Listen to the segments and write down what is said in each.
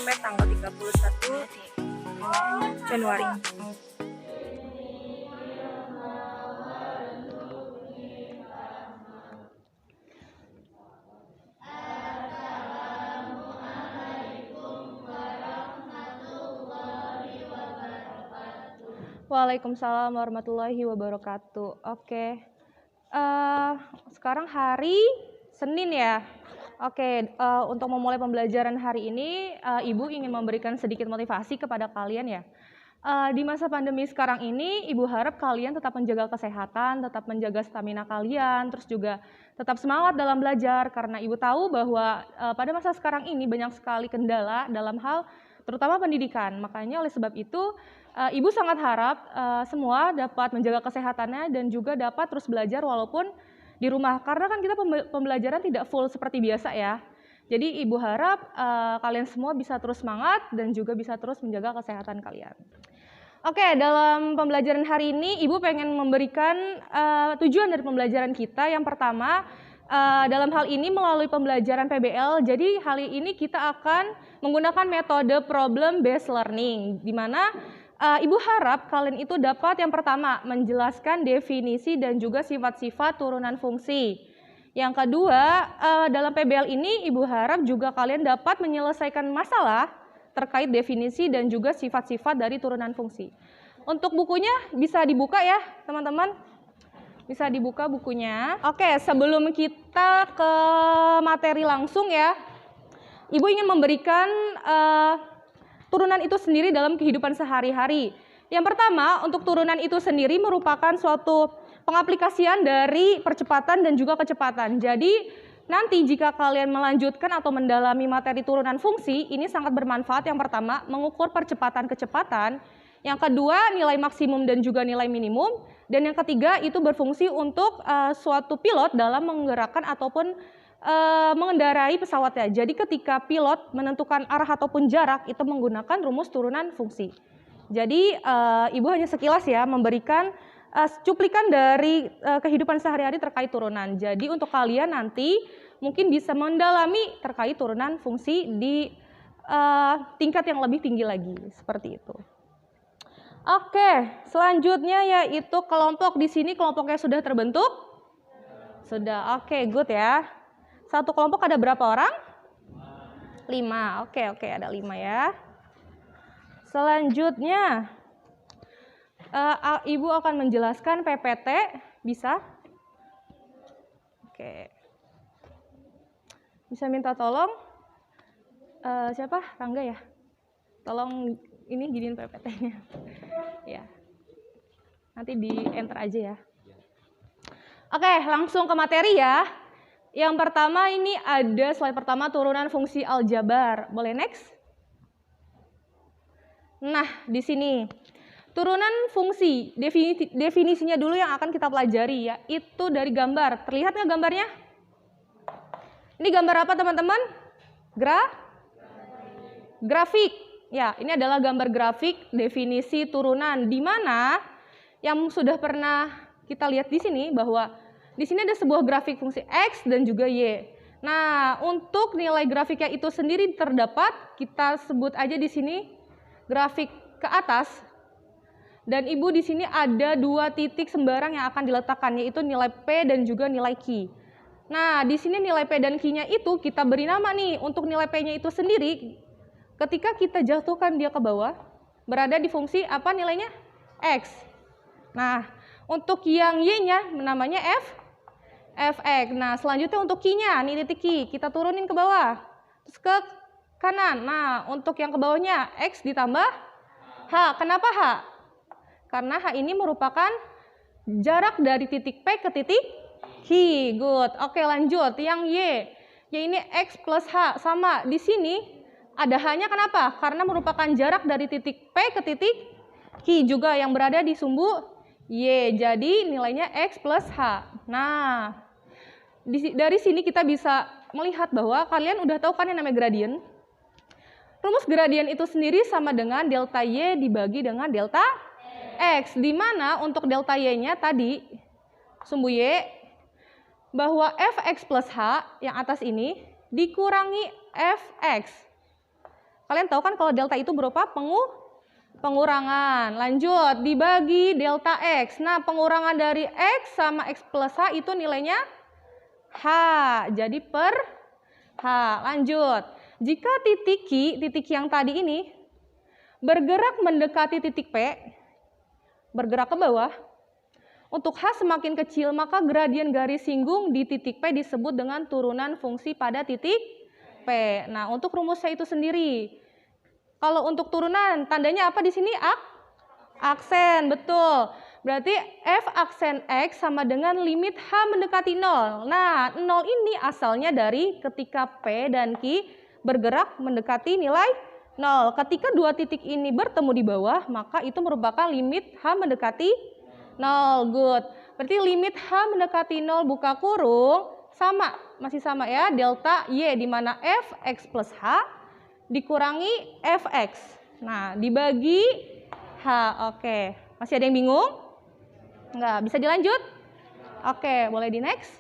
sampai tanggal 31 Januari. Waalaikumsalam warahmatullahi wabarakatuh. Oke, sekarang hari Senin ya. Oke, untuk memulai pembelajaran hari ini, Ibu ingin memberikan sedikit motivasi kepada kalian ya. Di masa pandemi sekarang ini, Ibu harap kalian tetap menjaga kesehatan, tetap menjaga stamina kalian, terus juga tetap semangat dalam belajar, karena Ibu tahu bahwa pada masa sekarang ini banyak sekali kendala dalam hal terutama pendidikan. Makanya oleh sebab itu, Ibu sangat harap semua dapat menjaga kesehatannya dan juga dapat terus belajar walaupun di rumah. Karena kan kita pembelajaran tidak full seperti biasa ya. Jadi Ibu harap kalian semua bisa terus semangat dan juga bisa terus menjaga kesehatan kalian. Oke, dalam pembelajaran hari ini Ibu pengen memberikan tujuan dari pembelajaran kita. Yang pertama, dalam hal ini melalui pembelajaran PBL, jadi kali ini kita akan menggunakan metode problem based learning, di mana Ibu harap kalian itu dapat yang pertama menjelaskan definisi dan juga sifat-sifat turunan fungsi. Yang kedua, dalam PBL ini Ibu harap juga kalian dapat menyelesaikan masalah terkait definisi dan juga sifat-sifat dari turunan fungsi. Untuk bukunya bisa dibuka ya teman-teman. Bisa dibuka bukunya. Oke, sebelum kita ke materi langsung ya, Ibu ingin memberikan turunan itu sendiri dalam kehidupan sehari-hari. Yang pertama, untuk turunan itu sendiri merupakan suatu pengaplikasian dari percepatan dan juga kecepatan. Jadi, nanti jika kalian melanjutkan atau mendalami materi turunan fungsi, ini sangat bermanfaat. Yang pertama, mengukur percepatan kecepatan. Yang kedua, nilai maksimum dan juga nilai minimum. Dan yang ketiga, itu berfungsi untuk suatu pilot dalam menggerakkan ataupun mengendarai pesawatnya. Jadi ketika pilot menentukan arah ataupun jarak itu menggunakan rumus turunan fungsi. Jadi Ibu hanya sekilas ya memberikan cuplikan dari kehidupan sehari-hari terkait turunan. Jadi untuk kalian nanti mungkin bisa mendalami terkait turunan fungsi di tingkat yang lebih tinggi lagi seperti itu. Oke, selanjutnya yaitu kelompok. Di sini kelompoknya sudah terbentuk? Sudah. Oke, good ya. Satu kelompok ada berapa orang? 5. Oke, ada 5 ya. Selanjutnya, Ibu akan menjelaskan PPT, bisa? Oke. Bisa minta tolong? Siapa? Rangga ya? Tolong ini giniin PPT-nya. Ya. Nanti di enter aja ya. Oke, langsung ke materi ya. Yang pertama ini ada slide pertama turunan fungsi aljabar. Boleh next? Nah, di sini turunan fungsi, definisinya dulu yang akan kita pelajari ya. Itu dari gambar. Terlihat nggak gambarnya? Ini gambar apa teman-teman? Grafik. Ya, ini adalah gambar grafik definisi turunan, di mana yang sudah pernah kita lihat di sini bahwa di sini ada sebuah grafik fungsi X dan juga Y. Nah, untuk nilai grafiknya itu sendiri terdapat, kita sebut aja di sini grafik ke atas. Dan Ibu di sini ada 2 titik sembarang yang akan diletakkan, yaitu nilai P dan juga nilai Q. Nah, di sini nilai P dan Q-nya itu kita beri nama nih. Untuk nilai P-nya itu sendiri, ketika kita jatuhkan dia ke bawah, berada di fungsi apa nilainya? X. Nah, untuk yang Y-nya namanya fx. Nah, selanjutnya untuk Q-nya, ini titik Q, kita turunin ke bawah. Terus ke kanan. Nah, untuk yang ke bawahnya, X ditambah H. Kenapa H? Karena H ini merupakan jarak dari titik P ke titik Q. Good. Oke, lanjut. Yang Y. Y ini X plus H. Sama. Di sini ada H-nya kenapa? Karena merupakan jarak dari titik P ke titik Q juga yang berada di sumbu Y. Jadi nilainya X plus H. Nah, dari sini kita bisa melihat bahwa kalian udah tahu kan yang namanya gradien. Rumus gradien itu sendiri sama dengan delta Y dibagi dengan delta X. Di mana untuk delta Y-nya tadi, sumbu Y, bahwa Fx plus H yang atas ini dikurangi Fx. Kalian tahu kan kalau delta itu berupa pengurangan. Lanjut, dibagi delta X. Nah, pengurangan dari X sama X plus H itu nilainya H. Jadi per H. Lanjut, jika titik Q, titik yang tadi ini, bergerak mendekati titik P, bergerak ke bawah, untuk H semakin kecil, maka gradien garis singgung di titik P disebut dengan turunan fungsi pada titik P. Nah, untuk rumusnya itu sendiri. Kalau untuk turunan, tandanya apa di sini? Aksen, betul. Berarti F aksen X sama dengan limit H mendekati 0. Nah, 0 ini asalnya dari ketika P dan Q bergerak mendekati nilai 0. Ketika dua titik ini bertemu di bawah, maka itu merupakan limit H mendekati 0. Good. Berarti limit H mendekati 0 buka kurung sama, masih sama ya, delta Y di mana F X plus H dikurangi Fx. Nah, dibagi H. Oke. Masih ada yang bingung? Enggak, bisa dilanjut? Oke, boleh di next.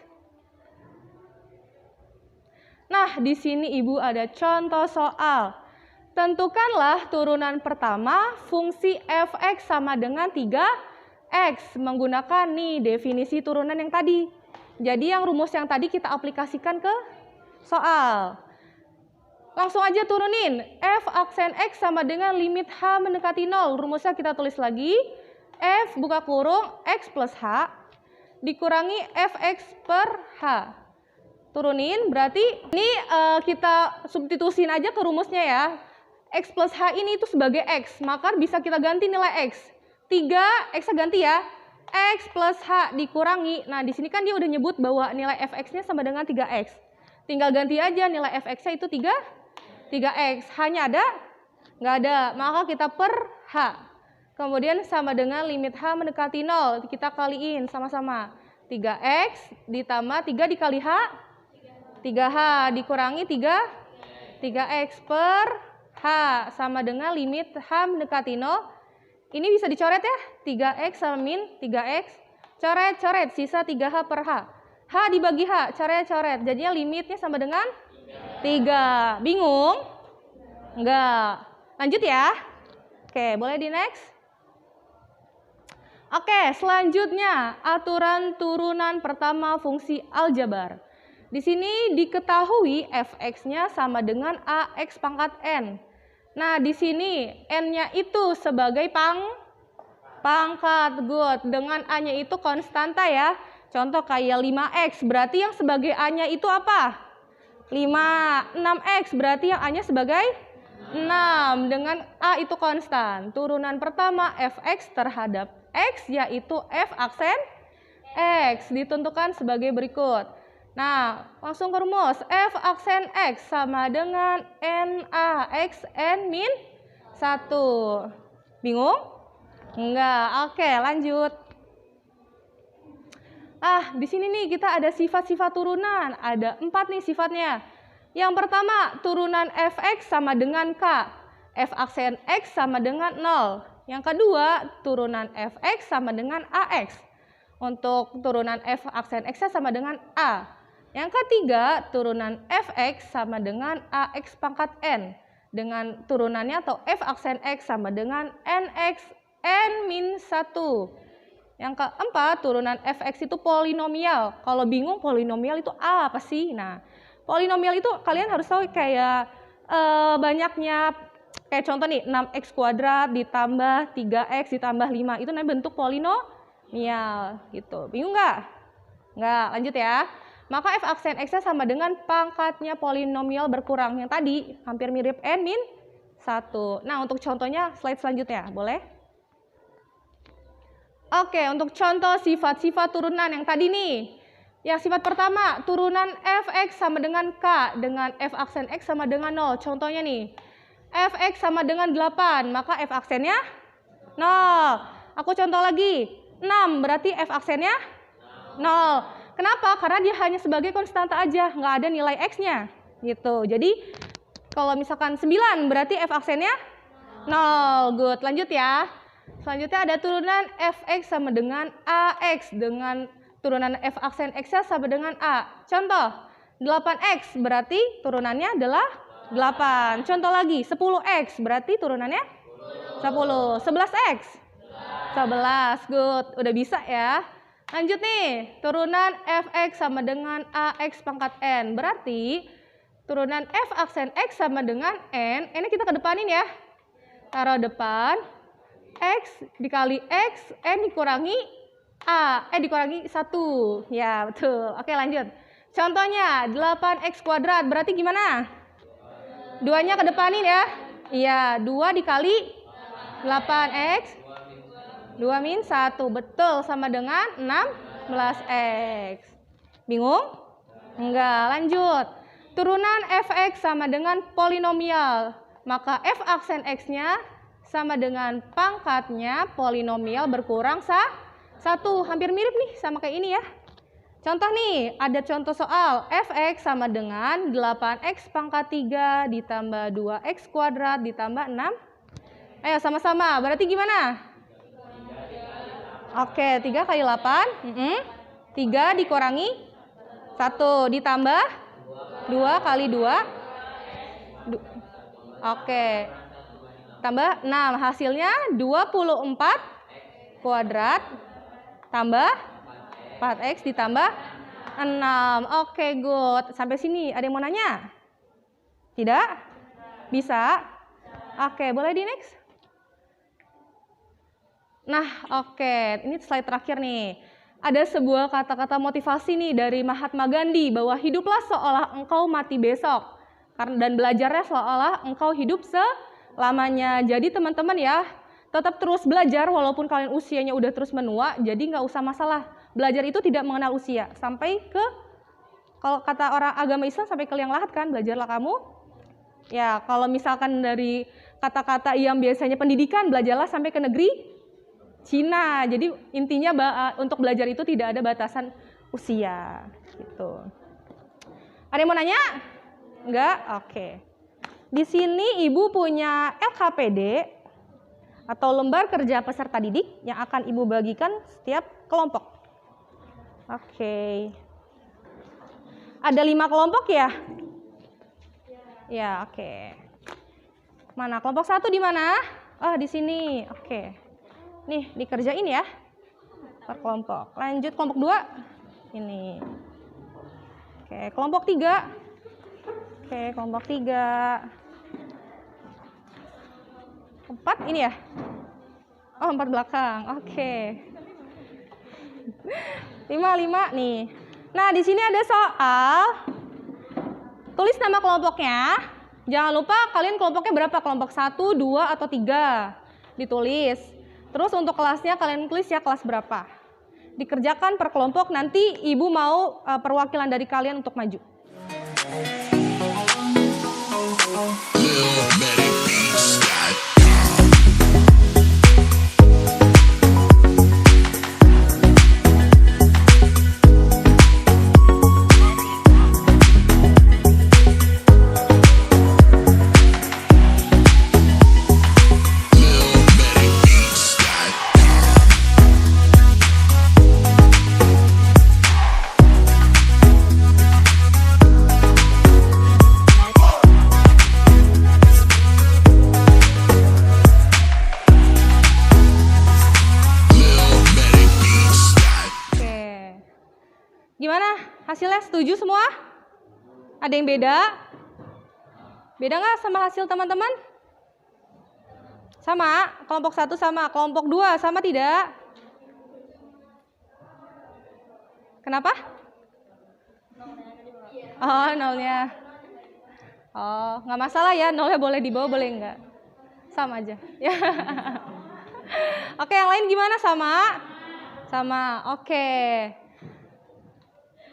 Nah, di sini Ibu ada contoh soal. Tentukanlah turunan pertama fungsi Fx sama dengan 3x menggunakan nih definisi turunan yang tadi. Jadi yang rumus yang tadi kita aplikasikan ke soal. Langsung aja turunin. F aksen X sama dengan limit H mendekati 0. Rumusnya kita tulis lagi. F buka kurung X plus H dikurangi Fx per H. Turunin, berarti ini kita substitusin aja ke rumusnya ya. X plus H ini itu sebagai X, maka bisa kita ganti nilai X. 3, X ganti ya. X plus H dikurangi, nah di sini kan dia udah nyebut bahwa nilai Fx-nya sama dengan 3x. Tinggal ganti aja nilai Fx-nya itu 3x. H-nya ada? Nggak ada, maka kita per H. Kemudian sama dengan limit H mendekati 0, kita kaliin sama-sama. 3x ditambah 3 dikali H, 3H dikurangi 3x per H sama dengan limit H mendekati 0. Ini bisa dicoret ya, 3x sama min 3x, coret-coret, sisa 3H per H. H dibagi H, coret-coret, jadinya limitnya sama dengan 3. Bingung? Enggak. Lanjut ya. Oke, boleh di next. Oke, selanjutnya aturan turunan pertama fungsi aljabar. Di sini diketahui Fx-nya sama dengan Ax pangkat N. Nah, di sini N-nya itu sebagai pangkat. Good. Dengan A-nya itu konstanta ya. Contoh kayak 5x, berarti yang sebagai A-nya itu apa? 5. 6x, berarti yang A-nya sebagai 6. Dengan A itu konstan. Turunan pertama Fx terhadap X yaitu F aksen X ditentukan sebagai berikut. Nah, langsung ke rumus. F aksen X sama dengan NaX N min 1. Bingung? Enggak. Oke, lanjut. Di sini nih kita ada sifat-sifat turunan. Ada 4 nih sifatnya. Yang pertama, turunan Fx sama dengan K. F aksen X sama dengan 0. Yang kedua, turunan Fx sama dengan Ax. Untuk turunan F aksen X sama dengan A. Yang ketiga, turunan Fx sama dengan Ax pangkat N. Dengan turunannya atau F aksen X sama dengan Nx N min 1. Yang keempat, turunan Fx itu polinomial. Kalau bingung polinomial itu apa sih? Nah, polinomial itu kalian harus tahu kayak banyaknya, kayak contoh nih 6x kuadrat ditambah 3x ditambah 5. Itu namanya bentuk polinomial gitu. Bingung nggak? Nggak, lanjut ya. Maka F aksen X-nya sama dengan pangkatnya polinomial berkurang. Yang tadi hampir mirip N min 1. Nah, untuk contohnya slide selanjutnya, boleh? Oke, untuk contoh sifat-sifat turunan yang tadi nih. Yang sifat pertama, turunan Fx sama dengan K dengan F aksen X sama dengan 0. Contohnya nih, Fx sama dengan 8, maka F aksennya 0. Aku contoh lagi, 6 berarti F aksennya 0. Kenapa? Karena dia hanya sebagai konstanta aja, nggak ada nilai X-nya gitu. Jadi kalau misalkan 9 berarti F aksennya 0. Good, lanjut ya. Selanjutnya ada turunan Fx sama dengan Ax dengan turunan F aksen X-nya sama dengan A. Contoh, 8x berarti turunannya adalah 8. Contoh lagi, 10x berarti turunannya 10. 11x 11. Good. Udah bisa ya. Lanjut nih, turunan fx sama dengan ax pangkat n. Berarti turunan f aksen x sama dengan n. N kita kedepanin ya. Taruh depan. X dikali x, n dikurangi a. Dikurangi 1. Ya, betul. Oke, lanjut. Contohnya 8x kuadrat. Berarti gimana? 2-nya kedepanin ya. Iya, 2 dikali 8x. 2 min 1, betul, sama dengan 16x. Bingung? Enggak, lanjut. Turunan fx sama dengan polinomial. Maka f aksen x-nya sama dengan pangkatnya polinomial berkurang 1. Hampir mirip nih sama kayak ini ya. Contoh nih, ada contoh soal fx sama dengan 8x pangkat 3 ditambah 2x kuadrat ditambah 6. Ayo sama-sama, berarti gimana? Oke, 3 kali 8, 3 dikurangi 1 ditambah 2 kali 2. Oke, tambah 6, hasilnya 24 kuadrat tambah 4x ditambah 6. Oke, good. Sampai sini ada yang mau nanya? Tidak? Bisa? Oke, boleh di next? Nah, oke, ini slide terakhir nih. Ada sebuah kata-kata motivasi nih dari Mahatma Gandhi bahwa hiduplah seolah engkau mati besok dan belajarnya seolah engkau hidup selamanya. Jadi teman-teman ya, tetap terus belajar walaupun kalian usianya udah terus menua, jadi nggak usah masalah. Belajar itu tidak mengenal usia. Sampai ke, kalau kata orang agama Islam, sampai ke liang lahat kan, belajarlah kamu. Ya, kalau misalkan dari kata-kata yang biasanya pendidikan, belajarlah sampai ke negeri Cina. Jadi intinya untuk belajar itu tidak ada batasan usia gitu. Ada yang mau nanya? Enggak? Oke. Di sini Ibu punya LKPD atau lembar kerja peserta didik yang akan Ibu bagikan setiap kelompok. Oke. Ada 5 kelompok ya? Ya, oke. Mana kelompok 1 di mana? Oh, di sini. Oke. Nih, dikerjain ya, per kelompok. Lanjut kelompok 2, ini. Oke, kelompok 3. Oke, kelompok 3. 4 ini ya? Oh, 4 belakang, oke. 5 nih. Nah, di sini ada soal. Tulis nama kelompoknya. Jangan lupa kalian kelompoknya berapa? Kelompok 1, 2, atau 3. Ditulis. Terus untuk kelasnya kalian tulis ya kelas berapa. Dikerjakan per kelompok, nanti Ibu mau perwakilan dari kalian untuk maju. Gimana? Hasilnya setuju semua? Ada yang beda? Beda nggak sama hasil teman-teman? Sama? Kelompok 1 sama? Kelompok 2 sama tidak? Kenapa? Oh, nolnya. Oh, nggak masalah ya, nolnya boleh dibawa, boleh enggak? Sama aja. Ya. Oke, yang lain gimana? Sama? Sama, oke.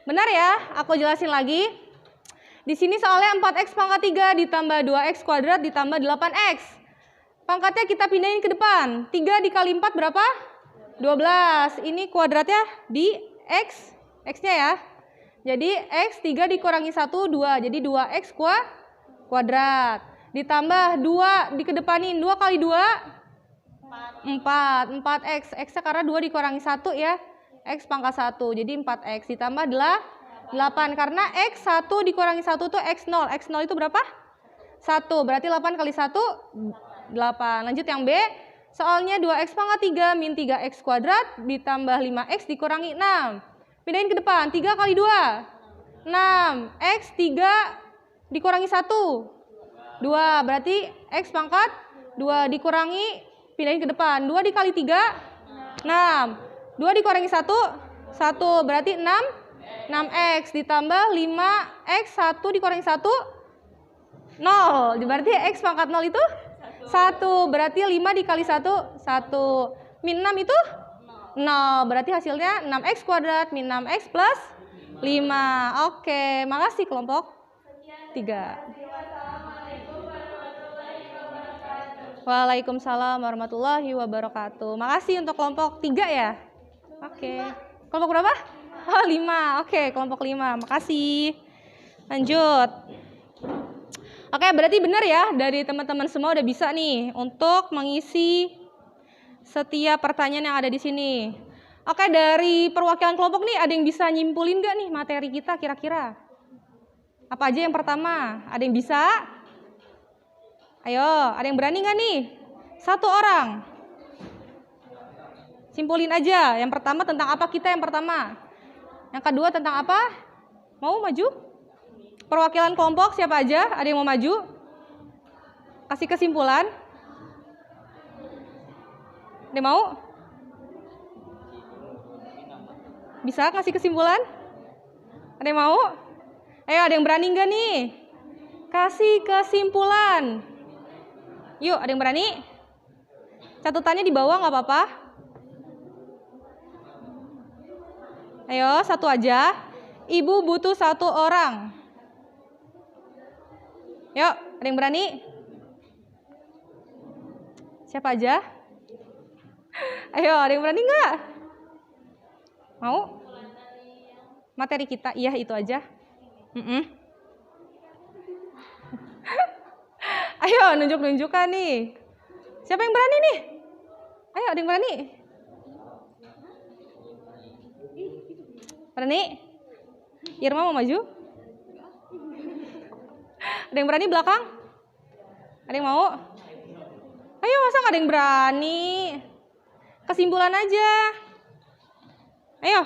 Benar ya, aku jelasin lagi. Di sini soalnya 4x pangkat 3 ditambah 2x kuadrat ditambah 8x. Pangkatnya kita pindahin ke depan. 3 dikali 4 berapa? 12. Ini kuadratnya di x. X-nya ya. Jadi x 3 dikurangi 1, 2. Jadi 2x kuadrat. Ditambah 2 dikedepanin. 2 kali 2? 4. 4x. X-nya karena 2 dikurangi 1 ya. X pangkat 1, jadi 4x ditambah 8, karena X 1 dikurangi 1 itu X0, X0 itu berapa? 1. Berarti 8 kali 1, 8. Lanjut yang B. Soalnya 2x pangkat 3 min 3x kuadrat ditambah 5x dikurangi 6. Pindahin ke depan. 3 kali 2. 6. X 3 dikurangi 1. 2. Berarti x pangkat 2 dikurangi, pindahin ke depan. 2 dikali 3, 6. 2 dikurangi 1, 1. Berarti 6. 6x ditambah 5x 1 dikurangi 1, 0. Berarti x pangkat 0 itu 1. Berarti 5 dikali 1, 1. Min 6 itu 0. Berarti hasilnya 6x kuadrat min 6x plus 5. Oke, makasih kelompok 3. Waalaikumsalam warahmatullahi wabarakatuh. Makasih untuk kelompok 3 ya. Oke. Kelompok berapa? Oh, 5. Oke, kelompok 5. Makasih. Lanjut. Oke, berarti benar ya, dari teman-teman semua udah bisa nih untuk mengisi setiap pertanyaan yang ada di sini. Oke, dari perwakilan kelompok nih ada yang bisa nyimpulin gak nih materi kita kira-kira? Apa aja yang pertama? Ada yang bisa? Ayo, ada yang berani gak nih? 1 orang. Simpulin aja. Yang pertama tentang apa kita yang pertama? Yang kedua tentang apa? Mau maju? Perwakilan kelompok siapa aja? Ada yang mau maju? Kasih kesimpulan. Ada yang mau? Bisa kasih kesimpulan? Ada yang mau? Ayo, ada yang berani nggak nih? Kasih kesimpulan. Yuk, ada yang berani? Catatannya di bawah nggak apa-apa. Ayo, 1 aja. Ibu butuh 1 orang. Yuk, ada yang berani? Siapa aja? Ayo, ada yang berani nggak? Mau? Materi kita, iya itu aja. Ayo, nunjuk-nunjukkan nih. Siapa yang berani nih? Ayo, ada yang berani? Berani? Irma mau maju? Ada yang berani belakang? Ada yang mau? Ayo, masa nggak ada yang berani? Kesimpulan aja. Ayo.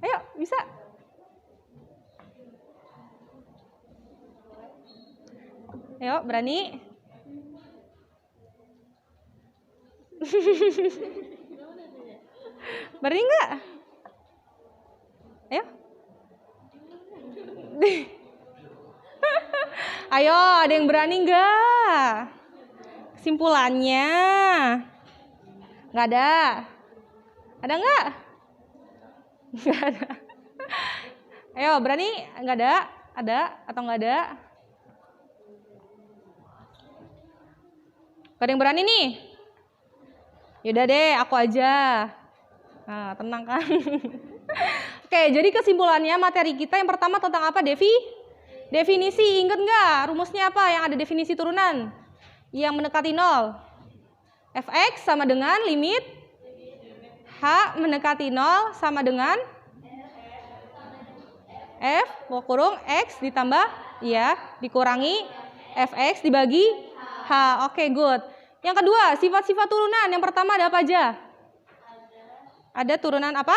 Ayo, bisa. Ayo, berani. Berani nggak? Ayo. Ayo, ada yang berani nggak? Kesimpulannya. Nggak ada. Ada nggak? Nggak ada. Ayo, berani? Nggak ada? Ada atau nggak ada? Gak ada yang berani nih? Yaudah deh, aku aja. Nah, tenang kan? Oke, jadi kesimpulannya materi kita yang pertama tentang apa, Devi? Definisi, inget nggak? Rumusnya apa yang ada definisi turunan? Yang mendekati 0. Fx sama dengan limit H mendekati 0 sama dengan F kurung X ditambah, ya, dikurangi Fx dibagi H. Oke, good. Yang kedua, sifat-sifat turunan. Yang pertama ada apa aja? Ada turunan apa?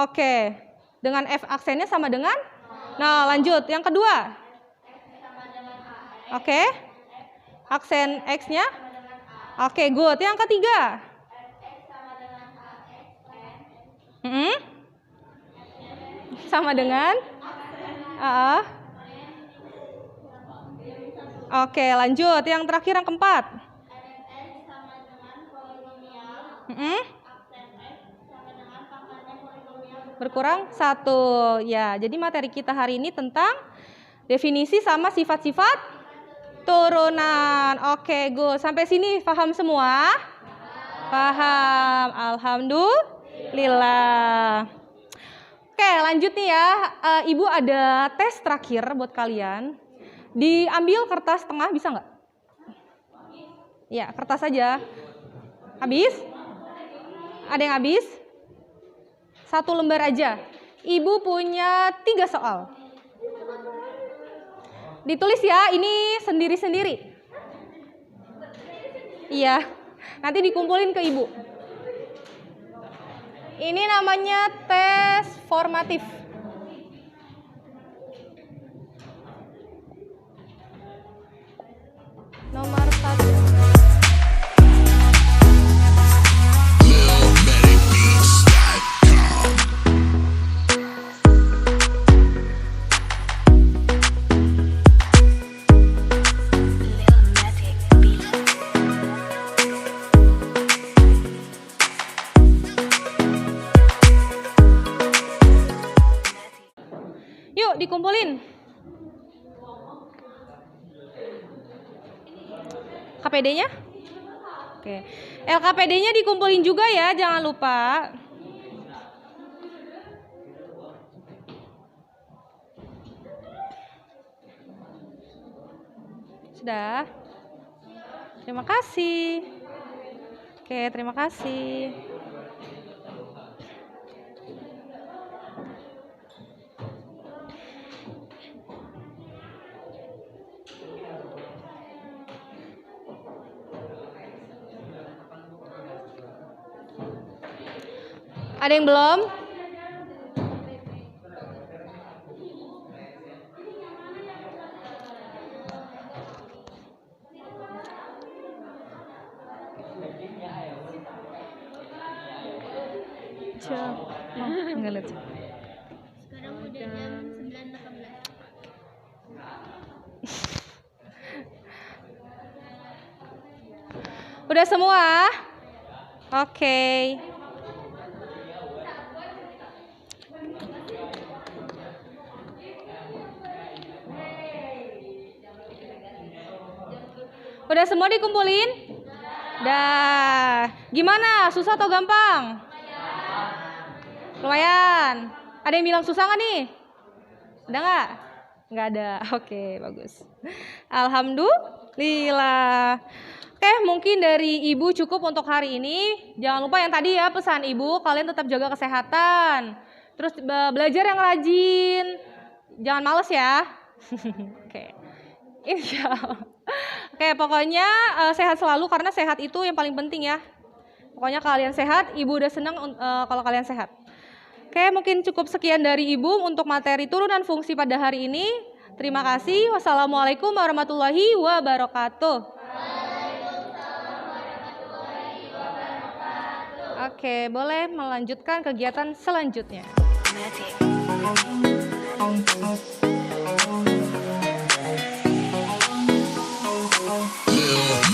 Oke. Dengan F aksennya sama dengan? Nah, lanjut. Yang kedua. Oke. Aksen X-nya? Oke, good. Yang ketiga. Sama dengan? Oke, lanjut. Yang terakhir, yang keempat. Berkurang 1. Ya, jadi materi kita hari ini tentang definisi sama sifat-sifat turunan. Oke, good. Sampai sini paham semua? Paham. Alhamdulillah. Oke, lanjut nih ya. Ibu ada tes terakhir buat kalian. Diambil kertas tengah, bisa nggak? Ya, kertas aja. Habis? Ada yang habis? 1 lembar aja. Ibu punya 3 soal. ditulis ya, ini sendiri-sendiri. Iya, nanti dikumpulin ke ibu. Ini namanya tes formatif. Nomor 1. Yuk dikumpulin. KPD-nya? Oke. LKPD-nya dikumpulin juga ya, jangan lupa. Sudah? Terima kasih. Oke, terima kasih. Ada yang belum? Enggak lihat. Sekarang udah jam 9.18. Udah semua? Oke. Udah semua dikumpulin? Dah. Gimana? Susah atau gampang? Lumayan. Ada yang bilang susah nggak nih? Ada nggak? Nggak ada. Oke, bagus. Alhamdulillah. Oke, mungkin dari Ibu cukup untuk hari ini. Jangan lupa yang tadi ya pesan Ibu, kalian tetap jaga kesehatan. Terus belajar yang rajin. Jangan males ya. Oke. Insya Allah. Oke, pokoknya sehat selalu karena sehat itu yang paling penting ya. Pokoknya kalian sehat, Ibu udah senang kalau kalian sehat. Oke, mungkin cukup sekian dari Ibu untuk materi turunan fungsi pada hari ini. Terima kasih. Wassalamualaikum warahmatullahi wabarakatuh. Oke, boleh melanjutkan kegiatan selanjutnya. Little